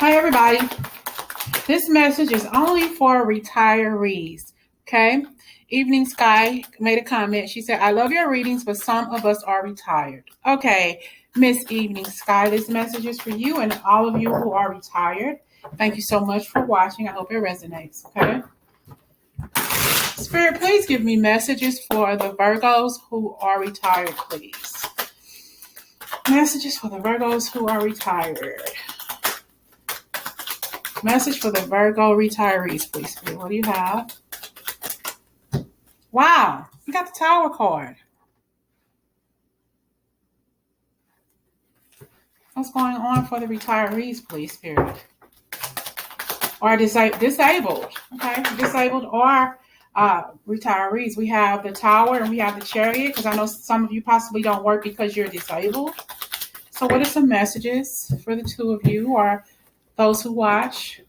Hi, everybody. This message is only for retirees. Okay. Evening Sky made a comment. She said, I love your readings, but some of us are retired. Okay. Miss Evening Sky, this message is for you and all of you who are retired. Thank you so much for watching. I hope it resonates. Okay. Spirit, please give me messages for the Virgos who are retired, please. Messages for the Virgos who are retired. Message for the Virgo retirees, please. What do you have? Wow, you got the Tower card. What's going on for the retirees, please, Spirit? Or disabled, okay? Disabled or retirees. We have the Tower and we have the Chariot, because I know some of you possibly don't work because you're disabled. So what are some messages for the two of you or those who watch?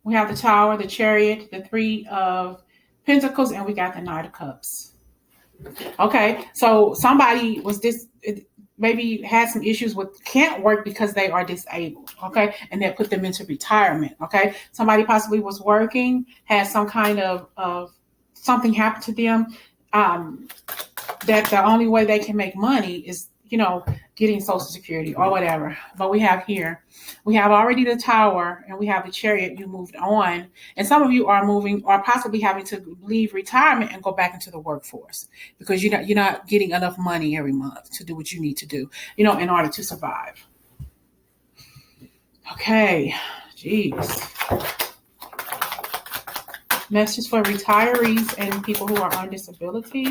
We have the Tower, the Chariot, the Three of Pentacles, and we got the Knight of Cups. Okay, so somebody was maybe had some issues with can't work because they are disabled, okay, and that put them into retirement, okay. Somebody possibly was working, had some kind of something happen to them, that the only way they can make money is, getting Social Security or whatever. But we have already the Tower and we have the Chariot. You moved on, and some of you are moving or possibly having to leave retirement and go back into the workforce because you're not getting enough money every month to do what you need to do, in order to survive. Okay, geez. Message for retirees and people who are on disability.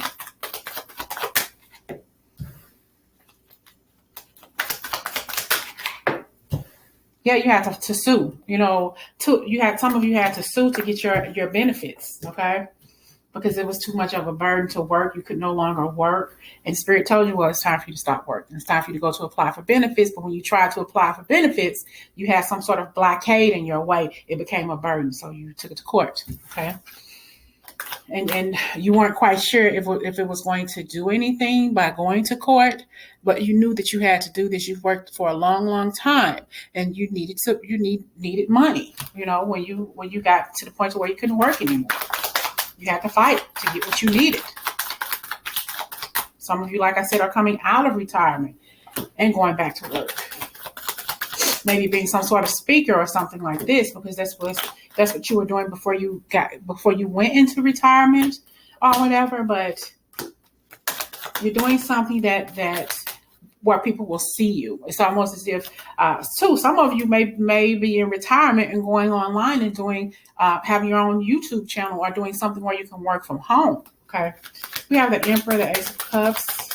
Yeah, you had to sue. Some of you had to sue to get your benefits, okay? Because it was too much of a burden to work. You could no longer work. And Spirit told you, well, it's time for you to stop working. It's time for you to go to apply for benefits. But when you tried to apply for benefits, you had some sort of blockade in your way. It became a burden. So you took it to court, okay? And you weren't quite sure if it was going to do anything by going to court, but you knew that you had to do this. You've worked for a long, long time, and you needed money. When you got to the point where you couldn't work anymore, you had to fight to get what you needed. Some of you, like I said, are coming out of retirement and going back to work. Maybe being some sort of speaker or something like this, because that's what you were doing before you went into retirement or whatever. But you're doing something that where people will see you. It's almost as if some of you may be in retirement and going online and doing having your own YouTube channel or doing something where you can work from home. Okay, we have the Emperor, the Ace of Cups.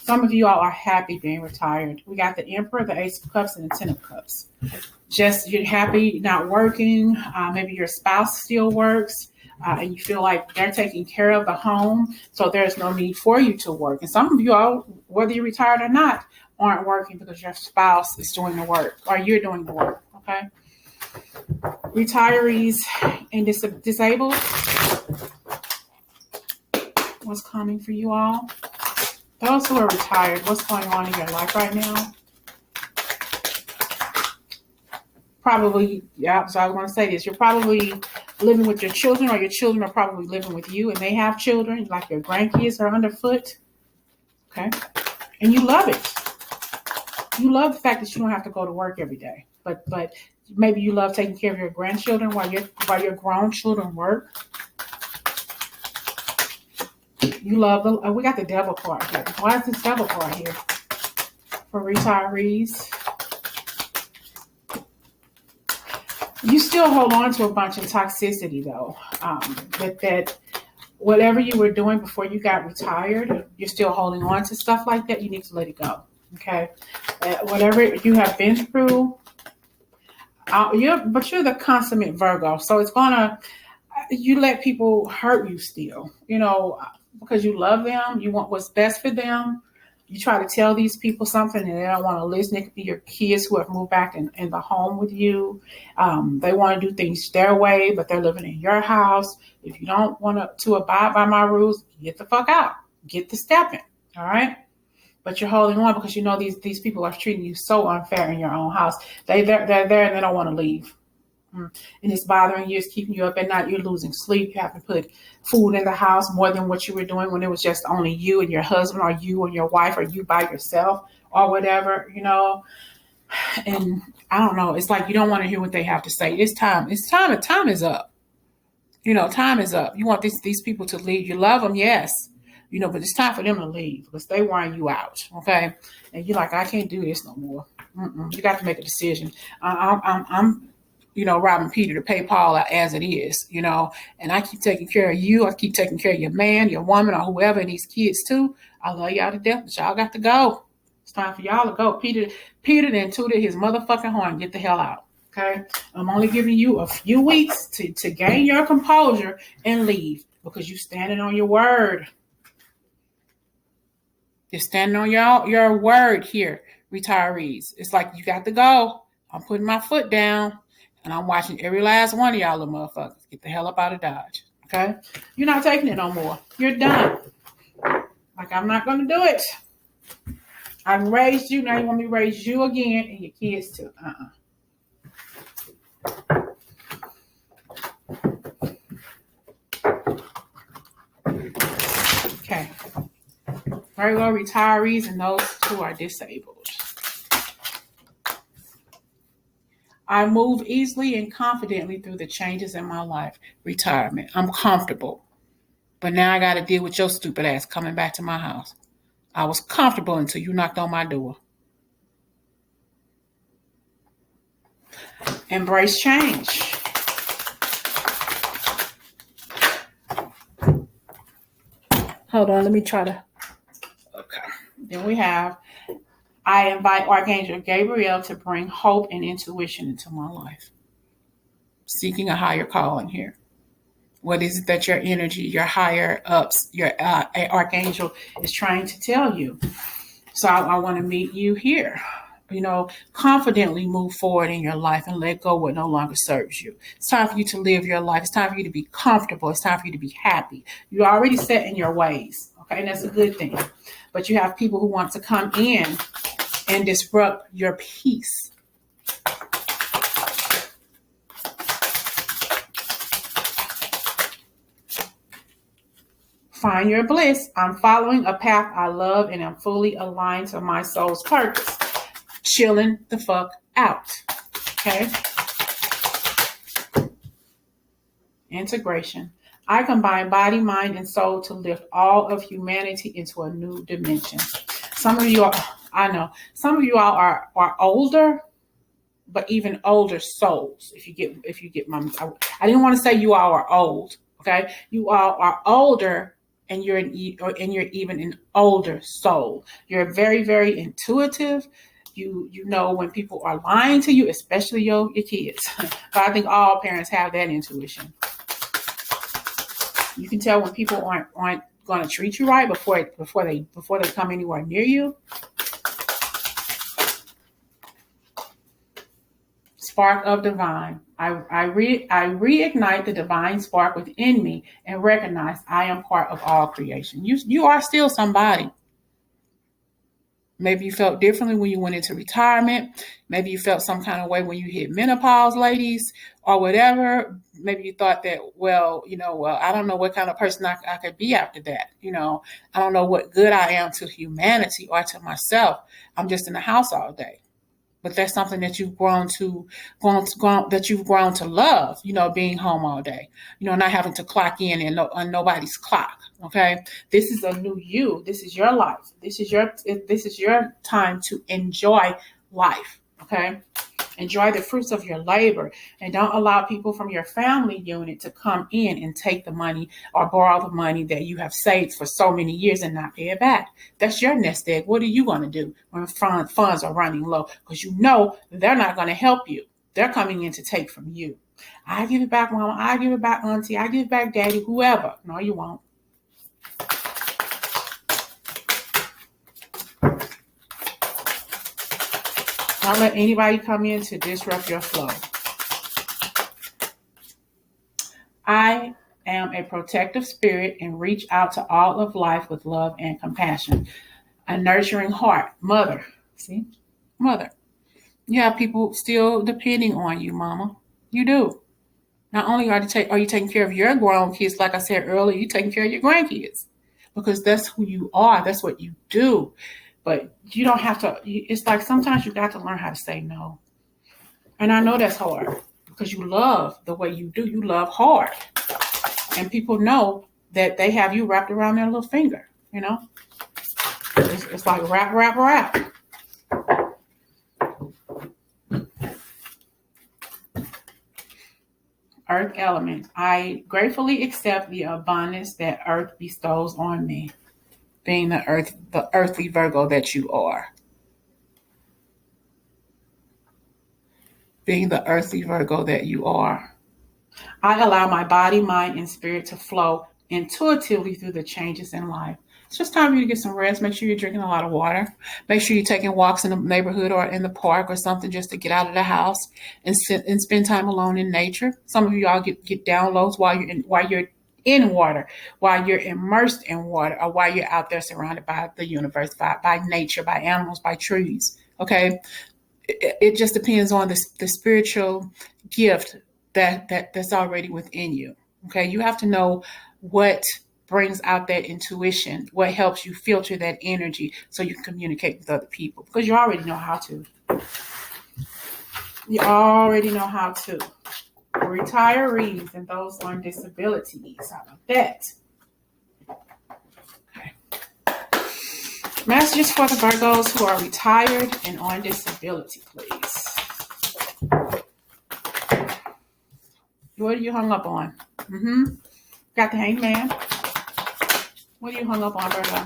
Some of you all are happy being retired. We got the Emperor, the Ace of Cups, and the Ten of Cups. Just you're happy not working. Maybe your spouse still works, and you feel like they're taking care of the home, so there's no need for you to work. And some of you all, whether you're retired or not, aren't working because your spouse is doing the work or you're doing the work, okay? Retirees and disabled, what's coming for you all? Those who are retired, what's going on in your life right now? Probably, yeah, so I was going to say this. You're probably living with your children, or your children are probably living with you, and they have children, like your grandkids are underfoot. Okay? And you love it. You love the fact that you don't have to go to work every day. But maybe you love taking care of your grandchildren while your grown children work. You love we got the Devil card here. Why is this Devil card here? For retirees. You still hold on to a bunch of toxicity though. That whatever you were doing before you got retired, you're still holding on to stuff like that. You need to let it go. Okay. Whatever you have been through, you're the consummate Virgo. So it's you let people hurt you still, because you love them, you want what's best for them. You try to tell these people something and they don't want to listen. It could be your kids who have moved back in the home with you. They want to do things their way, but they're living in your house. If you don't want to abide by my rules, get the fuck out. Get the stepping. All right. but you're holding on because you know these people are treating you so unfair in your own house. They're there and they don't want to leave. And it's bothering you. It's keeping you up at night. You're losing sleep. You have to put food in the house more than what you were doing when it was just only you and your husband, or you and your wife, or you by yourself, or whatever, And I don't know. It's like you don't want to hear what they have to say. It's time. It's time. Time is up. Time is up. You want these people to leave. You love them, yes. But it's time for them to leave because they wearing you out. Okay, and you're like, I can't do this no more. You got to make a decision. I'm robbing Peter to pay Paul as it is. And I keep taking care of you. I keep taking care of your man, your woman, or whoever, and these kids too. I love y'all to death, but y'all got to go. It's time for y'all to go. Peter then tooted his motherfucking horn. Get the hell out. Okay, I'm only giving you a few weeks to gain your composure and leave because you're standing on your word. You're standing on your word here, retirees. It's like you got to go. I'm putting my foot down and I'm watching every last one of y'all little motherfuckers get the hell up out of Dodge. Okay, you're not taking it no more. You're done. Like I'm not going to do it. I've raised you. Now you want me to raise you again and your kids too. Okay. Virgo retirees and those who are disabled. I move easily and confidently through the changes in my life. Retirement. I'm comfortable. But now I got to deal with your stupid ass coming back to my house. I was comfortable until you knocked on my door. Embrace change. Hold on, let me try to. Okay. Then we have, I invite Archangel Gabriel to bring hope and intuition into my life. Seeking a higher calling here. What is it that your energy, your higher ups, your Archangel is trying to tell you? So I want to meet you here. Confidently move forward in your life and let go what no longer serves you. It's time for you to live your life. It's time for you to be comfortable. It's time for you to be happy. You're already set in your ways. Okay, and that's a good thing. But you have people who want to come in and disrupt your peace. Find your bliss. I'm following a path I love and I'm fully aligned to my soul's purpose. Chilling the fuck out. Okay. Integration. I combine body, mind, and soul to lift all of humanity into a new dimension. Some of you all are older, but even older souls. If you get my, I didn't want to say you all are old. Okay. You all are older. And you're even an older soul. You're very, very intuitive. You know when people are lying to you, especially your kids. But I think all parents have that intuition. You can tell when people aren't going to treat you right before they come anywhere near you. Spark of divine. I reignite the divine spark within me and recognize I am part of all creation. You are still somebody. Maybe you felt differently when you went into retirement. Maybe you felt some kind of way when you hit menopause, ladies, or whatever. Maybe you thought that, I don't know what kind of person I could be after that. I don't know what good I am to humanity or to myself. I'm just in the house all day. But that's something that you've grown to love, being home all day, not having to clock in on nobody's clock. Okay. This is a new you. This is your life. This is your time to enjoy life. Okay. Enjoy the fruits of your labor and don't allow people from your family unit to come in and take the money or borrow the money that you have saved for so many years and not pay it back. That's your nest egg. What are you going to do when funds are running low? Because they're not going to help you. They're coming in to take from you. I give it back, mama. I give it back, auntie. I give it back, daddy, whoever. No, you won't. Don't let anybody come in to disrupt your flow. I am a protective spirit and reach out to all of life with love and compassion. A nurturing heart. Mother. See? Mother. You have people still depending on you, mama. You do. Not only are you taking care of your grown kids, like I said earlier, you're taking care of your grandkids. Because that's who you are. That's what you do. But you don't have to. It's like sometimes you got to learn how to say no. And I know that's hard. Because you love the way you do. You love hard. And people know that they have you wrapped around their little finger. You know? It's like wrap, wrap, wrap. Earth element. I gratefully accept the abundance that earth bestows on me, being the earthly Virgo that you are. Being the earthly Virgo that you are. I allow my body, mind, and spirit to flow intuitively through the changes in life. It's just time for you to get some rest. Make sure you're drinking a lot of water. Make sure you're taking walks in the neighborhood or in the park or something just to get out of the house and sit and spend time alone in nature. Some of you all get downloads while you're in water, while you're immersed in water, or while you're out there surrounded by the universe, by nature, by animals, by trees. Okay, it just depends on the spiritual gift that's already within you. Okay, you have to know what brings out that intuition, what helps you filter that energy so you can communicate with other people, because you already know how to. You already know how to. Retirees and those on disabilities. How about that? Okay. Messages for the Virgos who are retired and on disability, please. What are you hung up on? Got the Hangman. What are you hung up on, Virgo?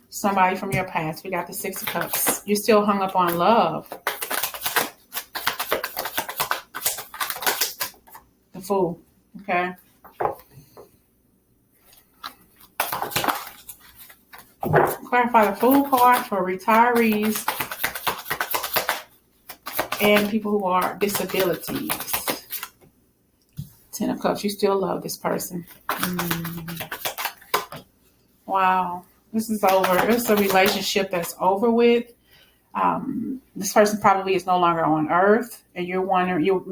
Somebody from your past. We got the Six of Cups. You're still hung up on love. The Fool. Okay. Clarify the Fool card for retirees and people who are disabilities. Ten of Cups. You still love this person. Wow. This is over. It's a relationship that's over with. This person probably is no longer on earth, and you're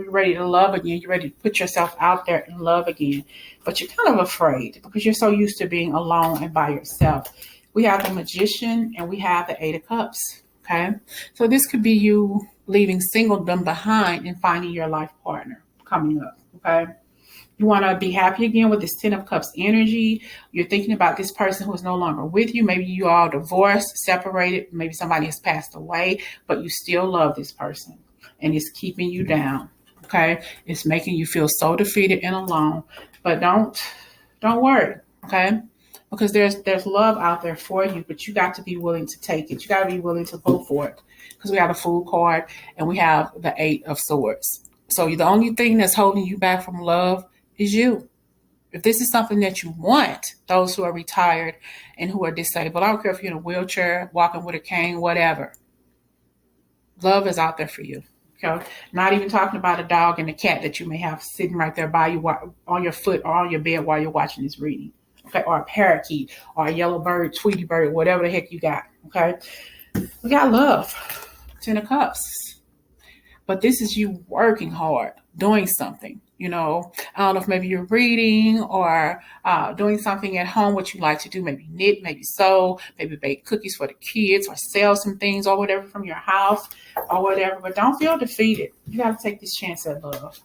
ready to love again. You're ready to put yourself out there and love again. But you're kind of afraid because you're so used to being alone and by yourself. We have the Magician and we have the Eight of Cups. Okay. So this could be you leaving singledom behind and finding your life partner coming up. Okay. You want to be happy again with this Ten of Cups energy. You're thinking about this person who is no longer with you. Maybe you all divorced, separated. Maybe somebody has passed away, but you still love this person and it's keeping you down. Okay. It's making you feel so defeated and alone, but don't worry. Okay. Because there's love out there for you, but you got to be willing to take it. You got to be willing to go for it, because we have the Fool card and we have the Eight of Swords. So the only thing that's holding you back from love is you. If this is something that you want, those who are retired and who are disabled, I don't care if you're in a wheelchair, walking with a cane, whatever. Love is out there for you. Okay? Not even talking about a dog and a cat that you may have sitting right there by you on your foot or on your bed while you're watching this reading. Okay, or a parakeet or a yellow bird, Tweety bird, whatever the heck you got. Okay, we got love. Ten of Cups. But this is you working hard, doing something. I don't know if maybe you're reading or doing something at home, what you like to do, maybe knit, maybe sew, maybe bake cookies for the kids or sell some things or whatever from your house or whatever. But don't feel defeated. You got to take this chance at love.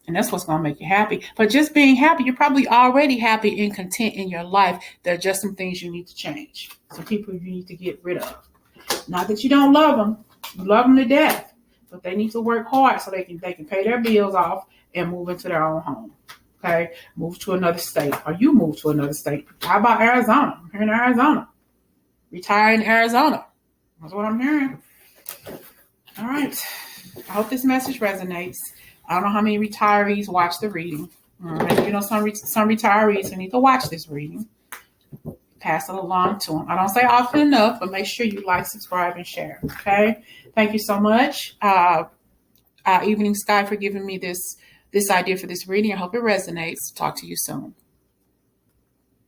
And that's what's going to make you happy. But just being happy, you're probably already happy and content in your life. There are just some things you need to change. Some people you need to get rid of. Not that you don't love them. You love them to death. But they need to work hard so they can pay their bills off and move into their own home. Okay? Move to another state. Or you move to another state. How about Arizona? I'm here in Arizona. Retire in Arizona. That's what I'm hearing. All right. I hope this message resonates. I don't know how many retirees watch the reading. Some retirees who need to watch this reading. Pass it along to them. I don't say often enough, but make sure you like, subscribe, and share. Okay? Thank you so much, Evening Sky, for giving me this this idea for this reading. I hope it resonates. Talk to you soon.